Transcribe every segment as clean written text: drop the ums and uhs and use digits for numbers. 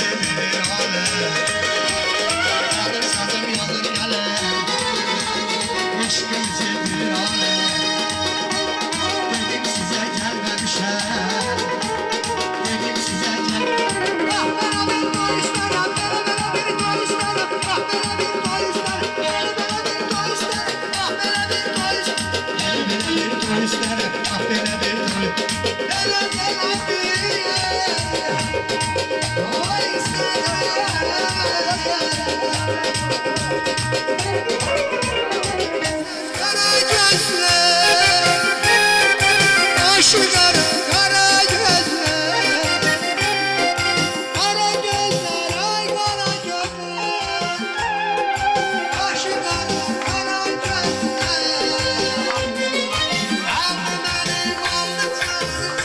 bir alem. Alır sazım yazır kalem, eşk bizi bir alem. Dedim size gelmemişem, dedim size gelmemişem. Ah bana bir toy ister, ah bana bir toy ister, ah bana bir toy ister, gel bana bir toy ister, ah bana bir toy ister, gel bana bir toy ister, ah bana bir toy. Hele gel toy ister. Kara gözler, aşıklarım kara gözler, kara gözler, ay kara gözler, aşıklarım kara gözler, aldı benim aldı canımı,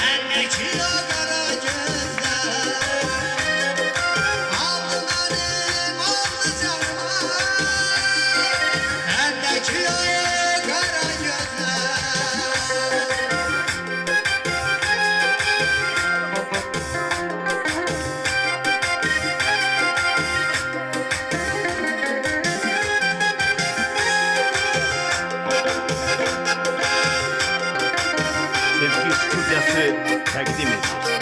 bendeki o kara gözler, aldı benim aldı canımı, bendeki o kara gözler. Sevgi Stüdyosu təqdim edir.